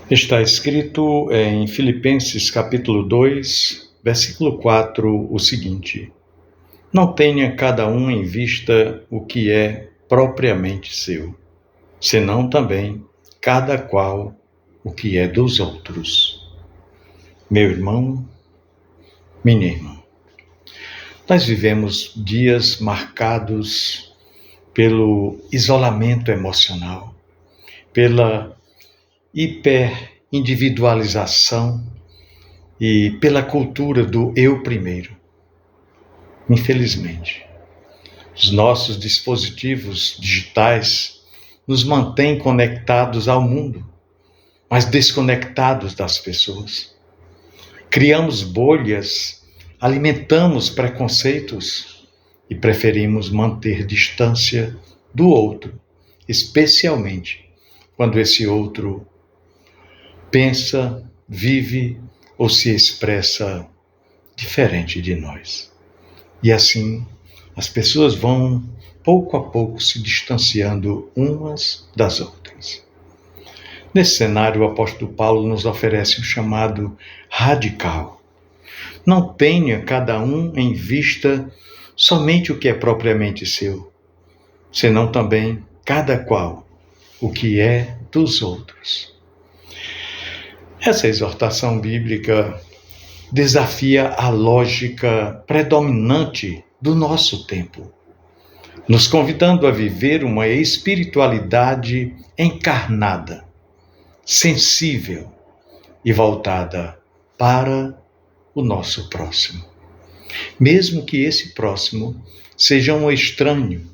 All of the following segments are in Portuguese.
Está escrito em Filipenses capítulo 2, versículo 4, o seguinte: Não tenha cada um em vista o que é propriamente seu, senão também cada qual o que é dos outros. Meu irmão, minha irmã, nós vivemos dias marcados pelo isolamento emocional, pela hiperindividualização e pela cultura do eu primeiro. Infelizmente, os nossos dispositivos digitais nos mantêm conectados ao mundo, mas desconectados das pessoas. Criamos bolhas, alimentamos preconceitos e preferimos manter distância do outro, especialmente quando esse outro pensa, vive ou se expressa diferente de nós. E assim, as pessoas vão, pouco a pouco, se distanciando umas das outras. Nesse cenário, o apóstolo Paulo nos oferece um chamado radical. Não tenha cada um em vista somente o que é propriamente seu, senão também cada qual o que é dos outros. Essa exortação bíblica desafia a lógica predominante do nosso tempo, nos convidando a viver uma espiritualidade encarnada, sensível e voltada para o nosso próximo. Mesmo que esse próximo seja um estranho,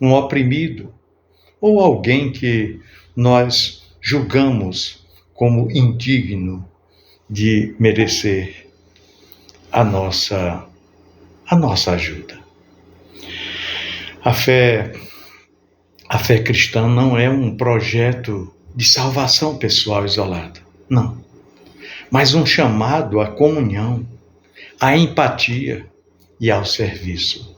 um oprimido ou alguém que nós julgamos como indigno de merecer a nossa ajuda. A fé cristã não é um projeto de salvação pessoal isolado, não. Mas um chamado à comunhão, à empatia e ao serviço.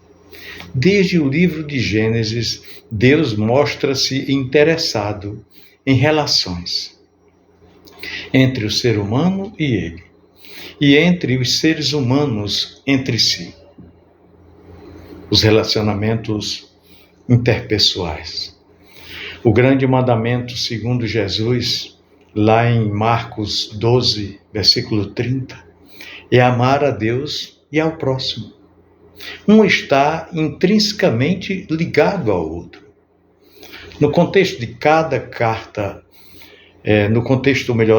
Desde o livro de Gênesis, Deus mostra-se interessado em relações entre o ser humano e ele, e entre os seres humanos entre si. Os relacionamentos interpessoais. O grande mandamento, segundo Jesus, lá em Marcos 12, versículo 30, é amar a Deus e ao próximo. Um está intrinsecamente ligado ao outro. No contexto de cada carta,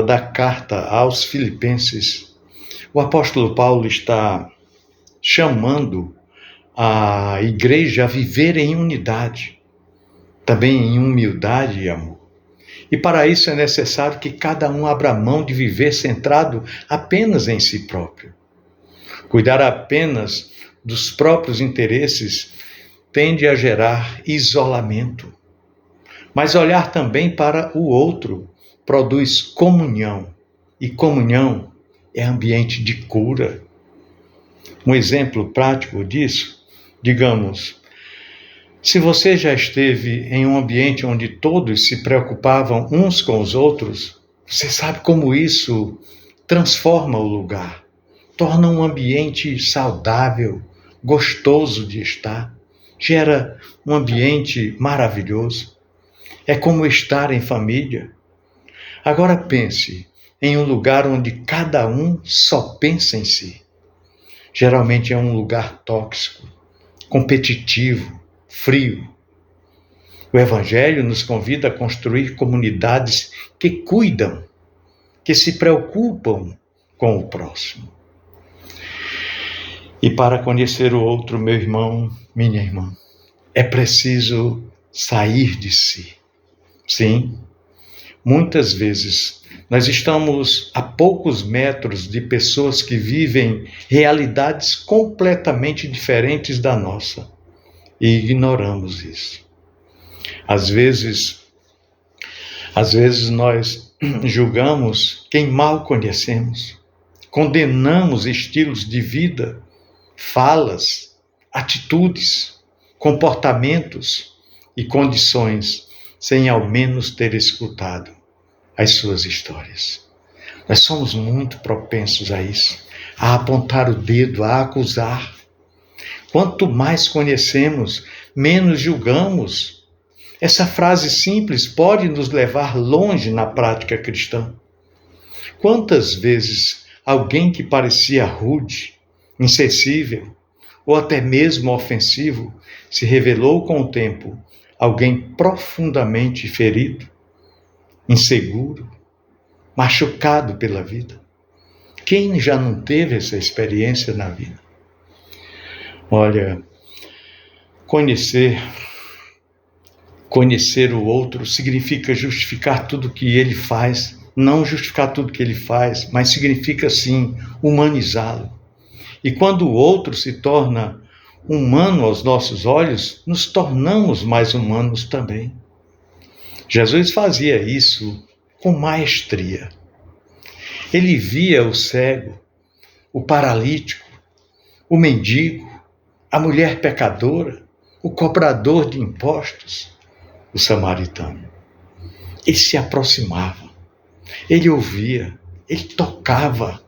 da carta aos Filipenses, o apóstolo Paulo está chamando a igreja a viver em unidade, também em humildade e amor. E para isso é necessário que cada um abra mão de viver centrado apenas em si próprio. Cuidar apenas dos próprios interesses tende a gerar isolamento. Mas olhar também para o outro produz comunhão, e comunhão é ambiente de cura. Um exemplo prático disso, digamos, se você já esteve em um ambiente onde todos se preocupavam uns com os outros, você sabe como isso transforma o lugar, torna um ambiente saudável, gostoso de estar, gera um ambiente maravilhoso. É como estar em família. Agora pense em um lugar onde cada um só pensa em si. Geralmente é um lugar tóxico, competitivo, frio. O Evangelho nos convida a construir comunidades que cuidam, que se preocupam com o próximo. E para conhecer o outro, meu irmão, minha irmã, é preciso sair de si. Sim, muitas vezes nós estamos a poucos metros de pessoas que vivem realidades completamente diferentes da nossa e ignoramos isso. Às vezes nós julgamos quem mal conhecemos, condenamos estilos de vida, falas, atitudes, comportamentos e condições sem ao menos ter escutado as suas histórias. Nós somos muito propensos a isso, a apontar o dedo, a acusar. Quanto mais conhecemos, menos julgamos. Essa frase simples pode nos levar longe na prática cristã. Quantas vezes alguém que parecia rude, insensível ou até mesmo ofensivo se revelou com o tempo alguém profundamente ferido, inseguro, machucado pela vida? Quem já não teve essa experiência na vida? Olha, conhecer o outro significa justificar tudo que ele faz, não justificar tudo que ele faz, mas significa sim humanizá-lo. E quando o outro se torna humano aos nossos olhos, nos tornamos mais humanos também. Jesus fazia isso com maestria. Ele via o cego, o paralítico, o mendigo, a mulher pecadora, o cobrador de impostos, o samaritano. Ele se aproximava, ele ouvia, ele tocava,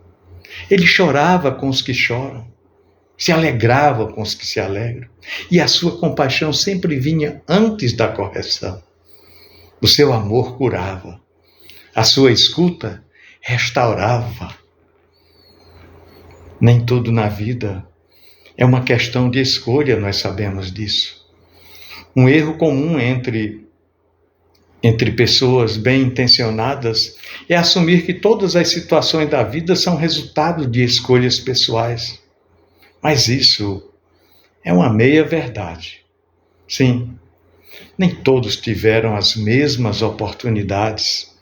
ele chorava com os que choram, se alegrava com os que se alegram, e a sua compaixão sempre vinha antes da correção. O seu amor curava, a sua escuta restaurava. Nem tudo na vida é uma questão de escolha, nós sabemos disso. Um erro comum entre pessoas bem intencionadas é assumir que todas as situações da vida são resultado de escolhas pessoais. Mas isso é uma meia-verdade. Sim, nem todos tiveram as mesmas oportunidades,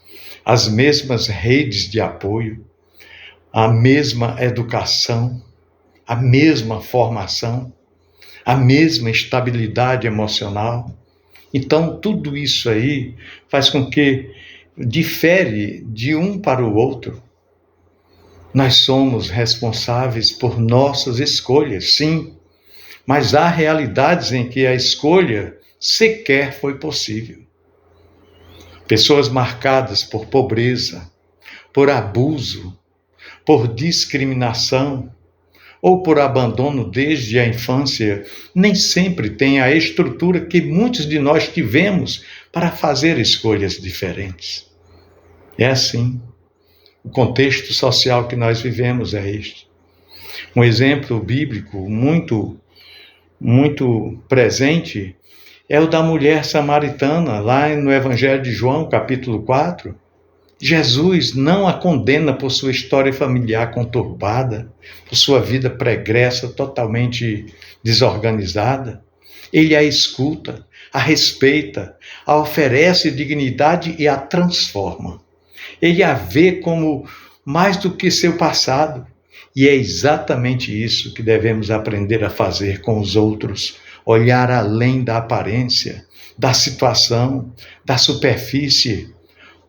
as mesmas redes de apoio, a mesma educação, a mesma formação, a mesma estabilidade emocional. Então, tudo isso aí faz com que difere de um para o outro. Nós somos responsáveis por nossas escolhas, sim, mas há realidades em que a escolha sequer foi possível. Pessoas marcadas por pobreza, por abuso, por discriminação ou por abandono desde a infância, nem sempre têm a estrutura que muitos de nós tivemos para fazer escolhas diferentes. É assim. O contexto social que nós vivemos é este. Um exemplo bíblico muito presente é o da mulher samaritana, lá no Evangelho de João, capítulo 4. Jesus não a condena por sua história familiar conturbada, por sua vida pregressa totalmente desorganizada. Ele a escuta, a respeita, a oferece dignidade e a transforma. Ele a vê como mais do que seu passado. E é exatamente isso que devemos aprender a fazer com os outros. Olhar além da aparência, da situação, da superfície.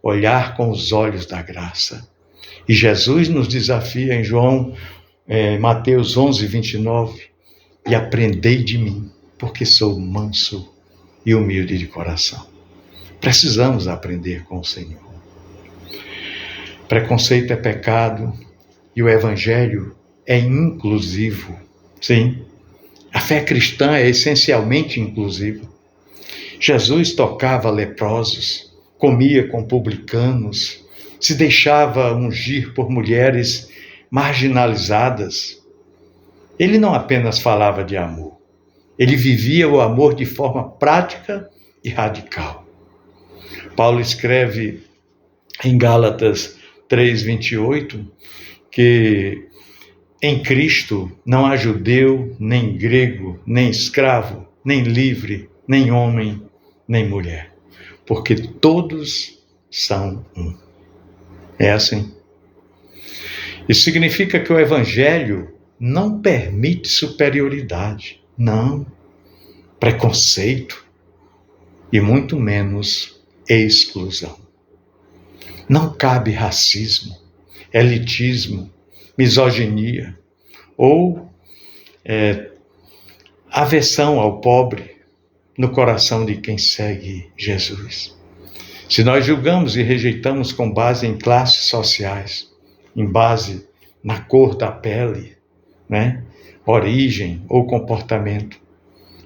Olhar com os olhos da graça. E Jesus nos desafia em Mateus 11, 29. E aprendei de mim, porque sou manso e humilde de coração. Precisamos aprender com o Senhor. Preconceito é pecado e o Evangelho é inclusivo. Sim, a fé cristã é essencialmente inclusiva. Jesus tocava leprosos, comia com publicanos, se deixava ungir por mulheres marginalizadas. Ele não apenas falava de amor, ele vivia o amor de forma prática e radical. Paulo escreve em Gálatas 3:28, que em Cristo não há judeu, nem grego, nem escravo, nem livre, nem homem, nem mulher, porque todos são um. É assim. Isso significa que o Evangelho não permite superioridade, não, preconceito e muito menos exclusão. Não cabe racismo, elitismo, misoginia ou aversão ao pobre no coração de quem segue Jesus. Se nós julgamos e rejeitamos com base em classes sociais, em base na cor da pele, né? Origem ou comportamento,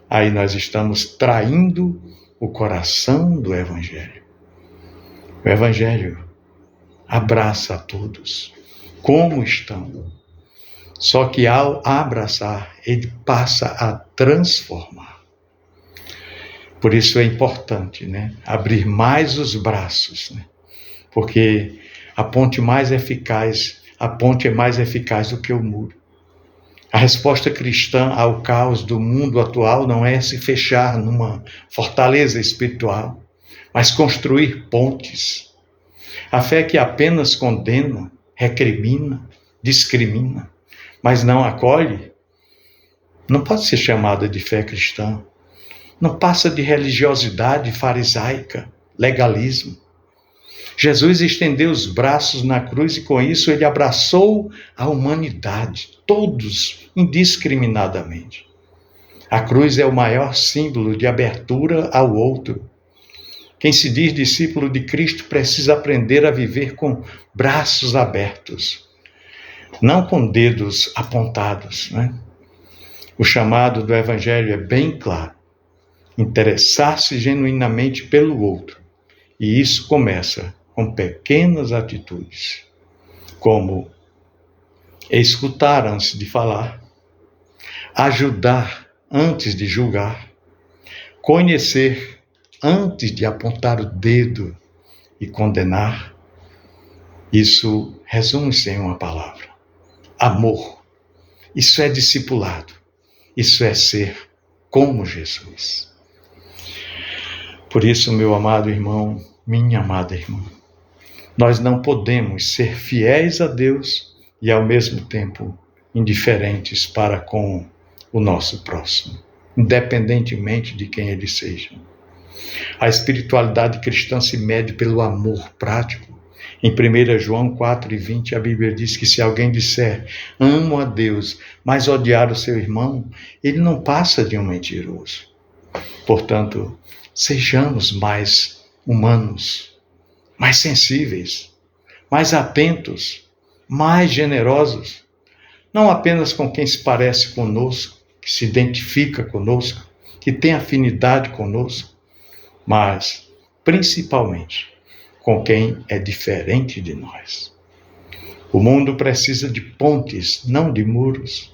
aí nós estamos traindo o coração do Evangelho. O Evangelho abraça a todos, como estão. Só que ao abraçar, ele passa a transformar. Por isso é importante, né, abrir mais os braços, né? Porque a ponte é mais eficaz do que o muro. A resposta cristã ao caos do mundo atual não é se fechar numa fortaleza espiritual, mas construir pontes. A fé que apenas condena, recrimina, discrimina, mas não acolhe, não pode ser chamada de fé cristã. Não passa de religiosidade farisaica, legalismo. Jesus estendeu os braços na cruz e com isso ele abraçou a humanidade, todos indiscriminadamente. A cruz é o maior símbolo de abertura ao outro. Quem se diz discípulo de Cristo precisa aprender a viver com braços abertos, não com dedos apontados, né? O chamado do Evangelho é bem claro. Interessar-se genuinamente pelo outro. E isso começa com pequenas atitudes, como escutar antes de falar, ajudar antes de julgar, conhecer antes de apontar o dedo e condenar. Isso resume-se em uma palavra: amor. Isso é discipulado. Isso é ser como Jesus. Por isso, meu amado irmão, minha amada irmã, nós não podemos ser fiéis a Deus e, ao mesmo tempo, indiferentes para com o nosso próximo, independentemente de quem ele seja. A espiritualidade cristã se mede pelo amor prático. Em 1 João 4:20, a Bíblia diz que se alguém disser, amo a Deus, mas odiar o seu irmão, ele não passa de um mentiroso. Portanto, sejamos mais humanos, mais sensíveis, mais atentos, mais generosos, não apenas com quem se parece conosco, que se identifica conosco, que tem afinidade conosco, mas principalmente com quem é diferente de nós. O mundo precisa de pontes, não de muros.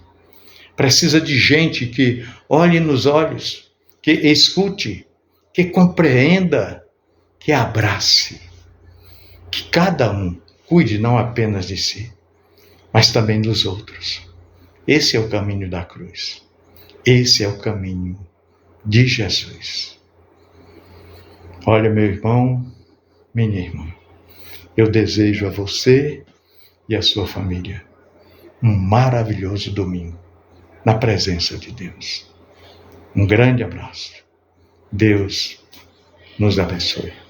Precisa de gente que olhe nos olhos, que escute, que compreenda, que abrace, que cada um cuide não apenas de si, mas também dos outros. Esse é o caminho da cruz. Esse é o caminho de Jesus. Olha, meu irmão, minha irmã, eu desejo a você e a sua família um maravilhoso domingo na presença de Deus. Um grande abraço. Deus nos abençoe.